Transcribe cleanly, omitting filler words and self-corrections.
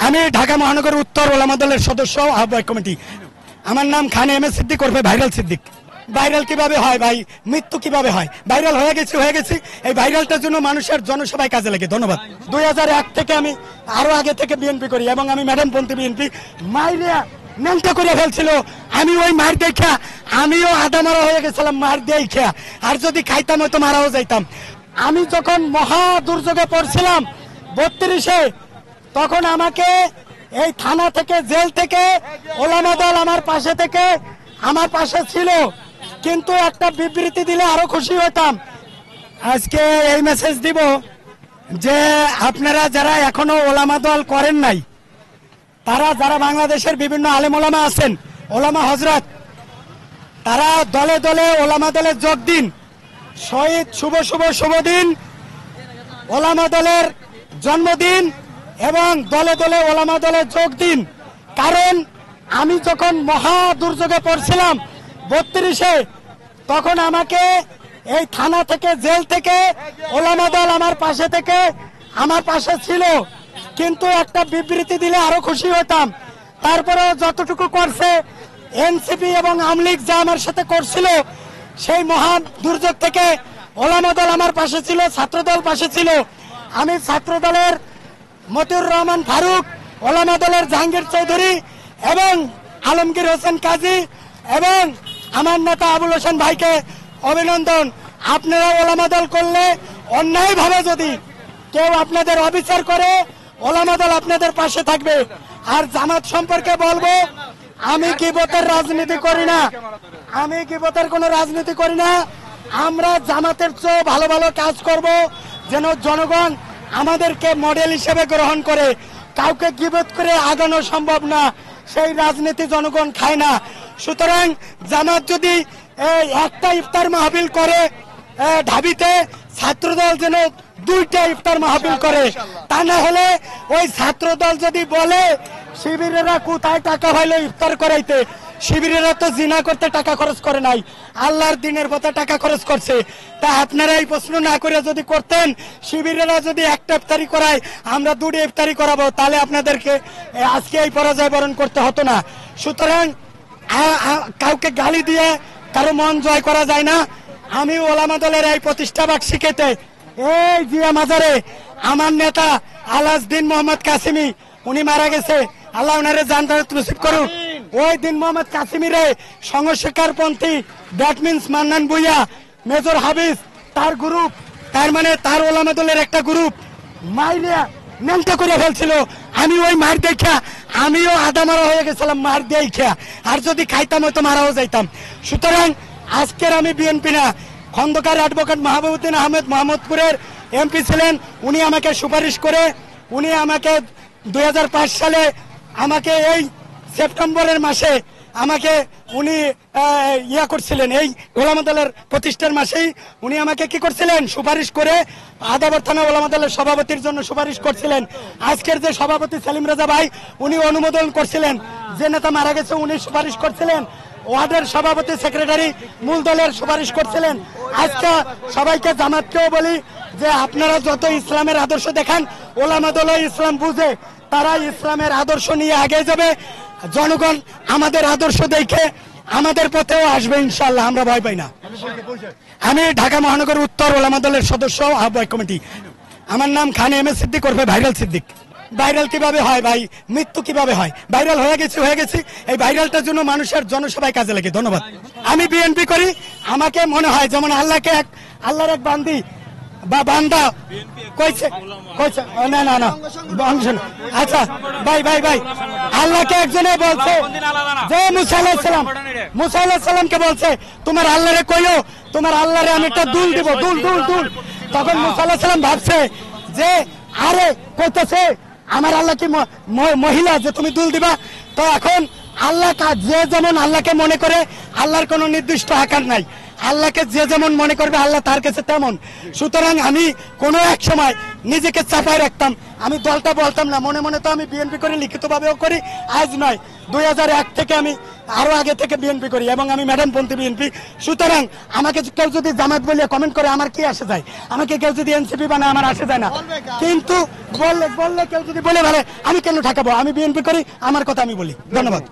আমি ঢাকা মহানগর উত্তর ওলামা দলের সদস্য আহ্বায়ক কমিটি। আমার নাম খান এম এ সিদ্দিক ওরফে ভাইরাল সিদ্দিক। ভাইরাল কিভাবে হয় ভাই, মৃত্যু কিভাবে হয়? ভাইরাল হয়ে গেছি। এই ভাইরালটার জন্য মানুষের জনসভায় কাজে লাগে। ধন্যবাদ। 2001 থেকে আমি আরো আগে থেকে বিএনপি করি এবং আমি ম্যাডাম পন্থী বিএনপি মাইরিয়া ন্যাংটা করে ফেলছিল। আমি ওই মার দেখা আমিও আদা মারা হয়ে গেছিলাম মার দিয়ে খেয়া। আর যদি খাইতাম হয়তো মারাও যাইতাম। আমি যখন মহা দুর্যোগে পড়ছিলাম 32-এ, তখন আমাকে এই থানা থেকে জেল থেকে ওলামা দল আমার পাশে ছিল, কিন্তু একটা বিবৃতি দিলে আরো খুশি হতাম। আজকে এই মেসেজ দিব যে আপনারা যারা এখনো ওলামা দল করেন নাই, তারা যারা বাংলাদেশের বিভিন্ন আলেম ওলামা আছেন, ওলামা হজরত, তারা দলে দলে ওলামা দলে যোগ দিন। শহীদ শুভ দিন, ওলামা দলের জন্মদিন, এবং দলে দলে ওলামা দলে যোগ দিন। কারণ আমি যখন মহা দুর্যোগে পড়ছিলাম 32-এ, তখন আমাকে এই থানা থেকে জেল থেকে ওলামা দল আমার পাশে ছিল, কিন্তু একটা বিবৃতি দিলে আরো খুশি হতাম। তারপরে যতটুকু করছে এনসিপি এবং আওয়ামী লীগ যা আমার সাথে করছিল, সেই মহা দুর্যোগ থেকে ওলামা দল আমার পাশে ছিল, ছাত্রদল পাশে ছিল। আমি ছাত্রদলের মতিউর রহমান ফারুক, ওলামা দলের জাহাঙ্গীর চৌধুরী এবং আলমগীর হোসেন কাজী এবং আমার নেতা আবুল হোসেন ভাইকে অভিনন্দন। আপনারা ওলামা দল করলে অন্যায়ভাবে যদি কেউ আপনাদের অবিচার করে, ওলামা দল আপনাদের পাশে থাকবে। আর জামাত সম্পর্কে বলবো, আমি গীবতের রাজনীতি করি না, কোনো রাজনীতি করি না। আমরা জামাতের চেয়ে ভালো ভালো কাজ করব, যেন জনগণ আমাদেরকে মডেল হিসেবে গ্রহণ করে। কাউকে গীবত করে আগানো সম্ভব না, সেই রাজনীতি জনগণ খায় না। সুতরাং জামাত যদি একটা ইফতার মাহফিল করে ঢাবিতে, ছাত্রদল যেন 2টা ইফতার মাহফিল করে। তা না হলে ওই ছাত্রদল যদি বলে শিবিরেরা কোথায় টাকা পাইলো ইফতার করাইতে, শিবিরেরা তো জিনা করতে টাকা খরচ করে নাই, আল্লাহর দিনের পথে টাকা খরচ করছে। তা আপনারা এই প্রশ্ন না করে যদি করতেন, শিবিরেরা যদি একটা ইফতারি করায় আমরা 2টা ইফতারি করাবো, তাহলে আপনাদেরকে আজকে এই পরাজয় বরণ করতে হতো না। সুতরাং কাউকে গালি দিয়ে কারো মন জয় করা যায় না। আমি ওলামা দলের এই প্রতিষ্ঠা বার্ষিকীতে এই জিয়া মাজারে আমার নেতা আলাস দিন মোহাম্মদ কাসিমি, উনি মারা গেছে, আল্লাহ ওনারে জান্নাত নসিব করুক। ওই দিন মোহাম্মদ কাসিমিরে সংস্কার পন্থী that means Mannan Bhuiyan, major Habij, তার গ্রুপ, তার মানে তার ওলামা দলের একটা গ্রুপ মাইরিয়া ন্যাংটা করে ফেলছিল। আমি ওই মার দেখা আমিও আদা মারা হয়ে গেছিলাম মার দিয়ে খেয়া। আর যদি খাইতাম হয়তো মারাও যাইতাম। সুতরাং আজকের আমি বিএনপি না, খন্দকার অ্যাডভোকেট মাহবুবউদ্দিন আহমেদ মোহাম্মদপুরের এমপি ছিলেন, উনি আমাকে সুপারিশ করে, উনি আমাকে 2005 সালে আমাকে এই সেপ্টেম্বরের মাসে আমাকে উনি করছিলেন, এই ওলামা দলের প্রতিষ্ঠার মাসেই উনি আমাকে কি করছিলেন, সুপারিশ করে আদাবর থানা ওলামা দলের সভাপতির জন্য সুপারিশ করছিলেন। আজকের যে সভাপতি সেলিম রাজা ভাই, উনি অনুমোদন করছিলেন। যে নেতা মারা গেছে উনি সুপারিশ করছিলেন। ওয়ার্ডের সভাপতি সেক্রেটারি মূল দলের সুপারিশ করছিলেন। আজকে সবাইকে জামাতকেও বলি যে আপনারা যত ইসলামের আদর্শ দেখান, ওলামা দল ইসলাম বুঝে, তারা ইসলামের আদর্শ নিয়ে আগে যাবে। জনগণ আমাদের আদর্শ দেখে আমাদের পথেও আসবে ইনশাআল্লাহ, আমরা ভয় পাই না। আমি ঢাকা মহানগর উত্তর ওলামা দলের সদস্য আহ্বায়ক কমিটি। আমার নাম খান এম এ সিদ্দিক ওরফে ভাইরাল সিদ্দিক। ভাইরাল কিভাবে হয় ভাই, মৃত্যু কিভাবে হয়? ভাইরাল হয়ে গেছি। এই ভাইরালটার জন্য মানুষের জনসভায় কাজে লাগে। ধন্যবাদ। আমি বিএনপি করি। আমাকে মনে হয় যেমন আল্লাহর এক বান্দি বা বান্দা কইছে না আচ্ছা ভাই আল্লাহকে একজনে বলছে যে মুসা আলাইহিস সালামকে বলছে তোমার আল্লাহরে কইও, তোমার আল্লাহরে আমি একটা দুল দিব, দুল। তখন মুসা আলাইহিস সালাম ভাবছে যে আরে কইতেছে আমার আল্লাহ কি মহিলা যে তুমি দুল দিবা? তো এখন আল্লাহ যে যেমন আল্লাহকে মনে করে, আল্লাহর কোনো নির্দিষ্ট আকার নাই। আল্লাহকে যে যেমন মনে করবে আল্লাহ তার কাছে তেমন। সুতরাং আমি কোনো এক সময় নিজেকে চাপায় রাখতাম, আমি দলটা বলতাম না, মনে মনে তো আমি বিএনপি করি, লিখিতভাবেও করি, আজ নয় 2001 থেকে আমি আরো আগে থেকে বিএনপি করি এবং আমি ম্যাডামপন্থী বিএনপি। সুতরাং আমাকে কেউ যদি জামাত বলে কমেন্ট করে আমার কি আসে যায়, আমাকে কেউ যদি এনসিপি বানায় আমার আসে যায় না, কিন্তু বললে কেউ যদি বলে ভালো আমি কেন ঠেকাবো, আমি বিএনপি করি, আমার কথা আমি বলি। ধন্যবাদ।